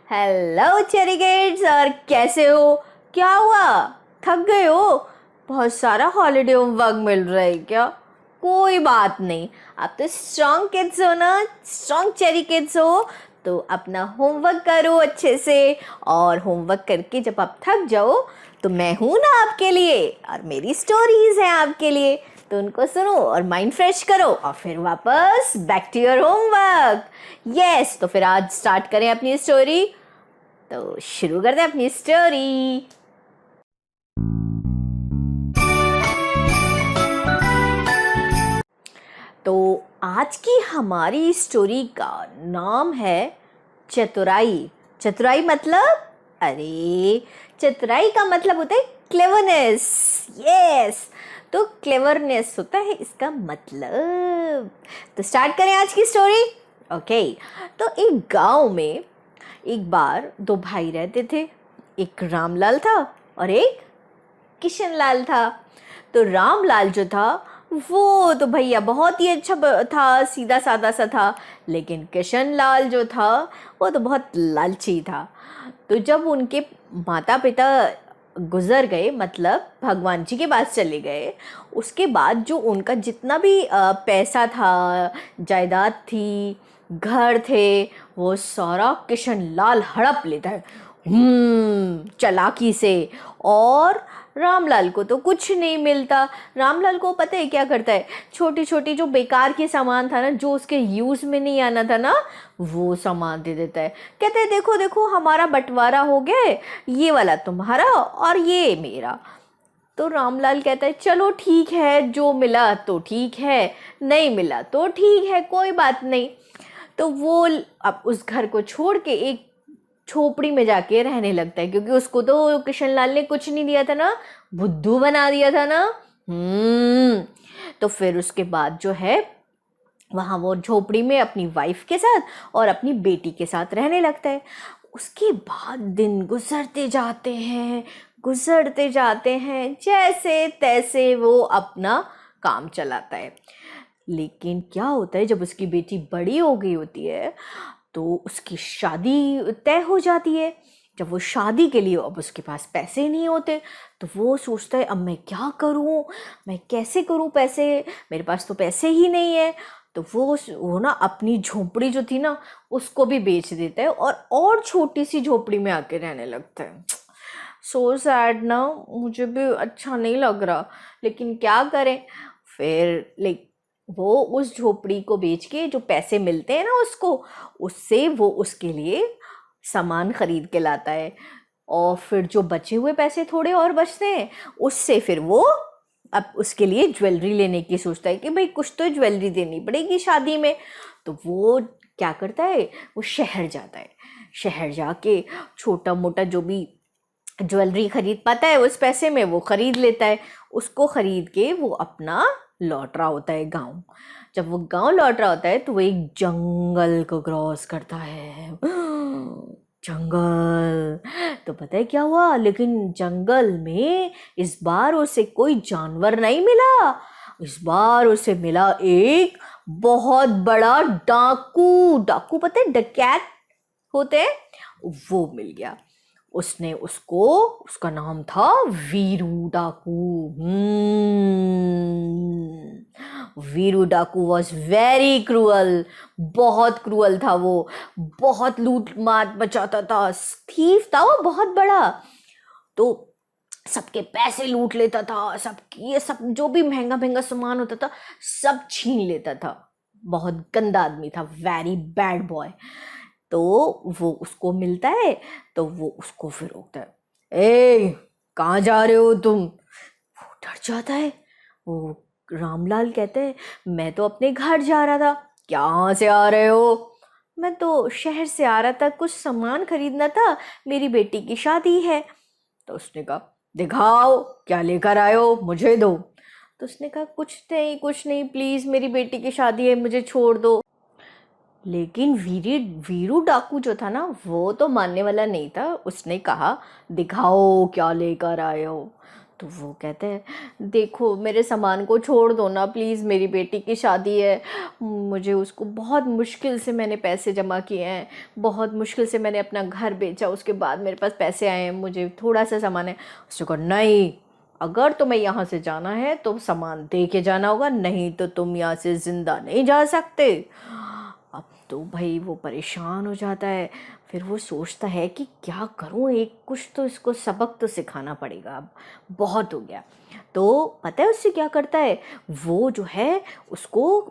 Hello cherry kids, और कैसे हो? क्या हुआ? थक गए हो? बहुत सारा हॉलीडे होमवर्क मिल रहा है क्या? कोई बात नहीं, आप तो स्ट्रॉन्ग किड्स हो ना, स्ट्रॉन्ग चेरी किड्स हो। तो अपना होमवर्क करो अच्छे से, और होमवर्क करके जब आप थक जाओ तो मैं हूं ना आपके लिए, और मेरी स्टोरीज हैं आपके लिए। तो उनको सुनो और माइंड फ्रेश करो, और फिर वापस back to your homework. Yes, तो फिर आज स्टार्ट करें अपनी स्टोरी। तो शुरू करते हैं अपनी स्टोरी। तो आज की हमारी स्टोरी का नाम है चतुराई। चतुराई मतलब, अरे, चतुराई का मतलब होता है क्लेवरनेस। यस, तो क्लेवरनेस होता है इसका मतलब। तो स्टार्ट करें आज की स्टोरी। ओके, तो एक गांव में एक बार दो भाई रहते थे। एक रामलाल था और एक किशनलाल था। तो रामलाल जो था वो तो भैया बहुत ही अच्छा था, सीधा साधा सा था। लेकिन किशनलाल जो था वो तो बहुत लालची था। तो जब उनके माता पिता गुजर गए, मतलब भगवान जी के पास चले गए, उसके बाद जो उनका जितना भी पैसा था, जायदाद थी, घर थे, वो सारा किशनलाल हड़प लेता है चालाकी से। और रामलाल को तो कुछ नहीं मिलता। रामलाल को पता है क्या करता है? छोटी छोटी जो बेकार के सामान था ना, जो उसके यूज़ में नहीं आना था ना, वो सामान दे देता है। कहते हैं देखो देखो, हमारा बंटवारा हो गया है, ये वाला तुम्हारा और ये मेरा। तो रामलाल कहता है चलो ठीक है, जो मिला तो ठीक है, नहीं मिला तो ठीक है, कोई बात नहीं। तो वो अब उस घर को छोड़ के एक झोपड़ी में जाके रहने लगता है, क्योंकि उसको तो किशनलाल ने कुछ नहीं दिया था ना, बुद्धू बना दिया था ना। तो फिर उसके बाद जो है, वहाँ वो झोपड़ी में अपनी वाइफ के साथ और अपनी बेटी के साथ रहने लगता है। उसके बाद दिन गुजरते जाते हैं, गुजरते जाते हैं, जैसे तैसे वो अपना काम चलाता है। लेकिन क्या होता है, जब उसकी बेटी बड़ी हो गई होती है तो उसकी शादी तय हो जाती है। जब वो शादी के लिए, अब उसके पास पैसे नहीं होते, तो वो सोचता है अब मैं क्या करूं, मैं कैसे करूं पैसे, मेरे पास तो पैसे ही नहीं है। तो वो ना अपनी झोपड़ी जो थी ना, उसको भी बेच देता है और छोटी सी झोपड़ी में आके रहने लगता है। सो सैड ना, मुझे भी अच्छा नहीं लग रहा, लेकिन क्या करें। फिर वो उस झोपड़ी को बेच के जो पैसे मिलते हैं ना उसको, उससे वो उसके लिए सामान खरीद के लाता है। और फिर जो बचे हुए पैसे थोड़े और बचते हैं, उससे फिर वो अब उसके लिए ज्वेलरी लेने की सोचता है कि भाई कुछ तो ज्वेलरी देनी पड़ेगी शादी में। तो वो क्या करता है, वो शहर जाता है। शहर जाके छोटा मोटा जो भी ज्वेलरी खरीद पाता है उस पैसे में वो खरीद लेता है। उसको खरीद के वो अपना लौट रहा होता है गांव। जब वो गांव लौट रहा होता है तो वो एक जंगल को क्रॉस करता है। जंगल, तो पता है क्या हुआ, लेकिन जंगल में इस बार उसे कोई जानवर नहीं मिला। इस बार उसे मिला एक बहुत बड़ा डाकू। डाकू पता है, डकैत होते हैं, वो मिल गया। उसने उसको, उसका नाम था वीरू डाकू। वीरू डाकू वॉज वेरी क्रूअल। बहुत क्रूअल था वो, बहुत लूट मार मचाता था। थीफ था वो बहुत बड़ा। तो सबके पैसे लूट लेता था, सब ये सब जो भी महंगा महंगा सामान होता था सब छीन लेता था। बहुत गंदा आदमी था, वेरी बैड बॉय। तो वो उसको मिलता है, तो वो उसको फिर रोकता है, ए कहाँ जा रहे हो तुम? वो डर जाता है। वो रामलाल कहते हैं मैं तो अपने घर जा रहा था। कहाँ से आ रहे हो? मैं तो शहर से आ रहा था, कुछ सामान खरीदना था, मेरी बेटी की शादी है। तो उसने कहा दिखाओ क्या लेकर आए हो, मुझे दो। तो उसने कहा कुछ नहीं कुछ नहीं, प्लीज मेरी बेटी की शादी है, मुझे छोड़ दो। लेकिन वीरू डाकू जो था ना, वो तो मानने वाला नहीं था। उसने कहा दिखाओ क्या लेकर आए हो। तो वो कहते हैं देखो मेरे सामान को छोड़ दो ना प्लीज़, मेरी बेटी की शादी है, मुझे उसको बहुत मुश्किल से मैंने पैसे जमा किए हैं, बहुत मुश्किल से मैंने अपना घर बेचा, उसके बाद मेरे पास पैसे आए हैं, मुझे थोड़ा सा सामान है। उसने कहा नहीं, अगर तुम्हें यहाँ से जाना है तो सामान दे के जाना होगा, नहीं तो तुम यहाँ से ज़िंदा नहीं जा सकते। अब तो भाई वो परेशान हो जाता है, फिर वो सोचता है कि क्या करूं, एक कुछ तो इसको सबक तो सिखाना पड़ेगा, अब बहुत हो गया। तो पता है उससे क्या करता है, वो जो है उसको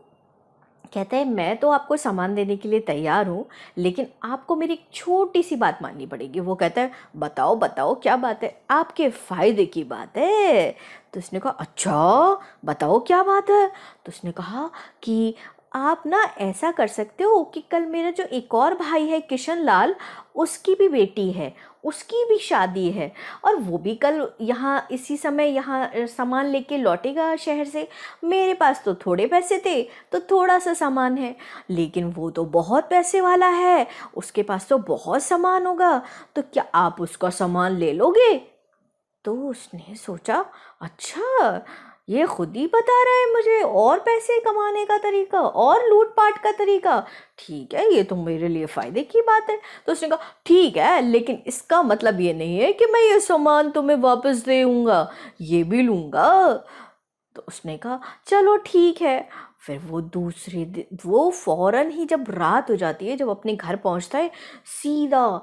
कहता है मैं तो आपको सामान देने के लिए तैयार हूँ, लेकिन आपको मेरी एक छोटी सी बात माननी पड़ेगी। वो कहता है बताओ बताओ क्या बात है, आपके फ़ायदे की बात है। तो उसने कहा अच्छा बताओ क्या बात है। तो उसने कहा कि आप ना ऐसा कर सकते हो कि कल मेरा जो एक और भाई है किशन लाल, उसकी भी बेटी है, उसकी भी शादी है, और वो भी कल यहाँ इसी समय यहाँ सामान लेके लौटेगा शहर से। मेरे पास तो थोड़े पैसे थे तो थोड़ा सा सामान है, लेकिन वो तो बहुत पैसे वाला है, उसके पास तो बहुत सामान होगा, तो क्या आप उसका सामान ले लोगे। तो उसने सोचा अच्छा ये खुद ही बता रहा है मुझे और पैसे कमाने का तरीका और लूटपाट का तरीका, ठीक है ये तो मेरे लिए फ़ायदे की बात है। तो उसने कहा ठीक है, लेकिन इसका मतलब ये नहीं है कि मैं ये सामान तुम्हें वापस देऊँगा, ये भी लूँगा। तो उसने कहा चलो ठीक है। फिर वो दूसरे दिन वो फ़ौरन ही जब रात हो जाती है, जब अपने घर पहुंचता है, सीधा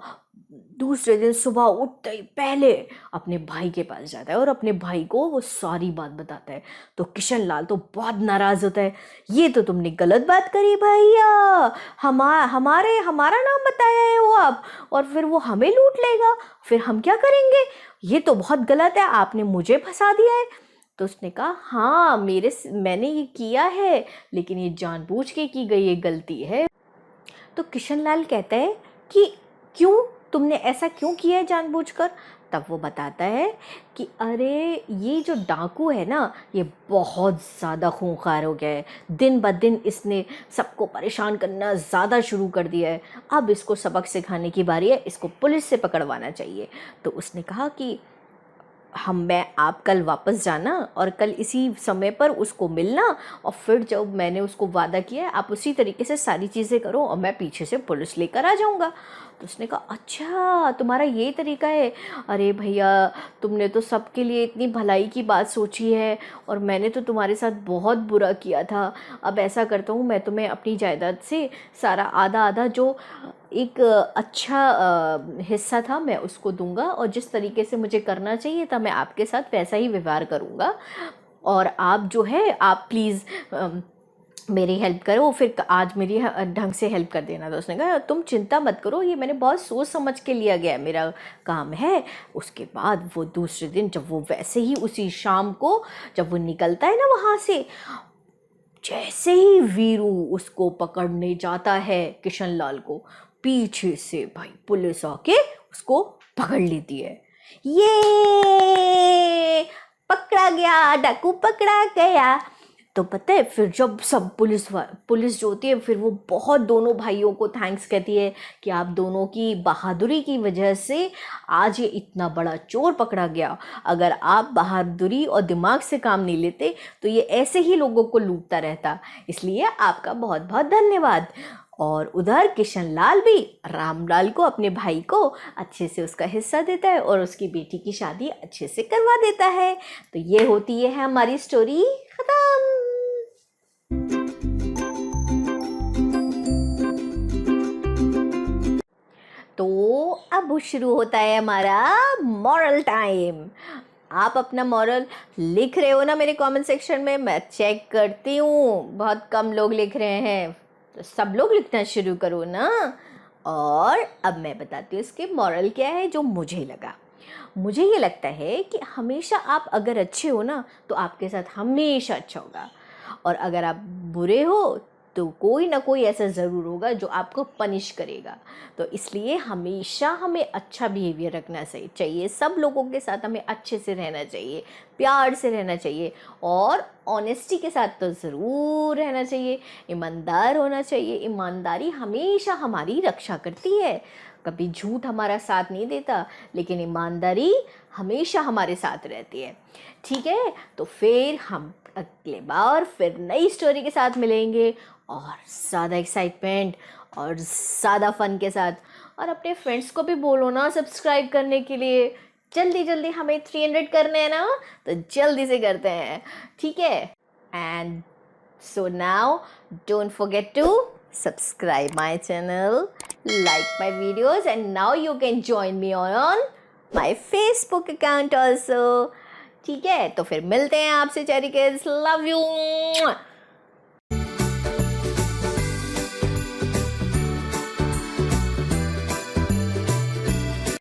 दूसरे दिन सुबह उठते ही पहले अपने भाई के पास जाता है और अपने भाई को वो सारी बात बताता है। तो किशन लाल तो बहुत नाराज़ होता है, ये तो तुमने गलत बात करी भैया, हमारे हमारा नाम बताया है वो आप, और फिर वो हमें लूट लेगा, फिर हम क्या करेंगे, ये तो बहुत गलत है, आपने मुझे फंसा दिया है। तो उसने कहा हाँ मैंने ये किया है, लेकिन ये जानबूझ के की गई ये गलती है। तो किशन लाल कहता है कि क्यों, तुमने ऐसा क्यों किया है जानबूझकर। तब वो बताता है कि अरे ये जो डाकू है ना, ये बहुत ज़्यादा खूंखार हो गया है, दिन ब दिन इसने सबको परेशान करना ज़्यादा शुरू कर दिया है, अब इसको सबक सिखाने की बारी है, इसको पुलिस से पकड़वाना चाहिए। तो उसने कहा कि आप कल वापस जाना और कल इसी समय पर उसको मिलना, और फिर जब मैंने उसको वादा किया है आप उसी तरीके से सारी चीज़ें करो और मैं पीछे से पुलिस लेकर आ जाऊंगा। तो उसने कहा अच्छा तुम्हारा ये तरीका है, अरे भैया तुमने तो सबके लिए इतनी भलाई की बात सोची है और मैंने तो तुम्हारे साथ बहुत बुरा किया था। अब ऐसा करता हूँ मैं तुम्हें अपनी जायदाद से सारा आधा आधा जो एक अच्छा हिस्सा था मैं उसको दूंगा, और जिस तरीके से मुझे करना चाहिए था मैं आपके साथ वैसा ही व्यवहार करूंगा, और आप जो है आप प्लीज़ मेरी हेल्प करो, फिर आज मेरी ढंग से हेल्प कर देना। तो उसने कहा तुम चिंता मत करो, ये मैंने बहुत सोच समझ के लिया गया मेरा काम है। उसके बाद वो दूसरे दिन जब वो वैसे ही उसी शाम को जब वो निकलता है ना वहाँ से, जैसे ही वीरू उसको पकड़ने जाता है किशन लाल को, पीछे से भाई पुलिस आके उसको पकड़ लेती है। ये पकड़ा गया, डाकू पकड़ा गया। तो पता है फिर जब सब पुलिस जो होती है, फिर वो बहुत दोनों भाइयों को थैंक्स कहती है कि आप दोनों की बहादुरी की वजह से आज ये इतना बड़ा चोर पकड़ा गया, अगर आप बहादुरी और दिमाग से काम नहीं लेते तो ये ऐसे ही लोगों को लूटता रहता, इसलिए आपका बहुत बहुत धन्यवाद। और उधर किशन लाल भी रामलाल को, अपने भाई को अच्छे से उसका हिस्सा देता है और उसकी बेटी की शादी अच्छे से करवा देता है। तो ये होती है हमारी स्टोरी खत्म। तो अब शुरू होता है हमारा मॉरल टाइम। आप अपना मॉरल लिख रहे हो ना मेरे कमेंट सेक्शन में, मैं चेक करती हूँ, बहुत कम लोग लिख रहे हैं, तो सब लोग लिखना शुरू करो ना। और अब मैं बताती हूँ इसके मॉरल क्या है जो मुझे लगा। मुझे ये लगता है कि हमेशा आप अगर अच्छे हो ना तो आपके साथ हमेशा अच्छा होगा, और अगर आप बुरे हो तो कोई ना कोई ऐसा ज़रूर होगा जो आपको पनिश करेगा। तो इसलिए हमेशा हमें अच्छा बिहेवियर रखना चाहिए, सब लोगों के साथ हमें अच्छे से रहना चाहिए, प्यार से रहना चाहिए और ऑनेस्टी के साथ तो ज़रूर रहना चाहिए, ईमानदार होना चाहिए। ईमानदारी हमेशा हमारी रक्षा करती है, कभी झूठ हमारा साथ नहीं देता, लेकिन ईमानदारी हमेशा हमारे साथ रहती है। ठीक है, तो फिर हम अगले बार फिर नई स्टोरी के साथ मिलेंगे और ज़्यादा एक्साइटमेंट और ज़्यादा फन के साथ। और अपने फ्रेंड्स को भी बोलो ना सब्सक्राइब करने के लिए, जल्दी जल्दी हमें 300 करने हैं ना, तो जल्दी से करते हैं, ठीक है। And so now don't forget to subscribe my channel, like my videos, and now you can join me on my Facebook account also। ठीक है, तो फिर मिलते हैं आपसे चेरी किड्स, लव यू।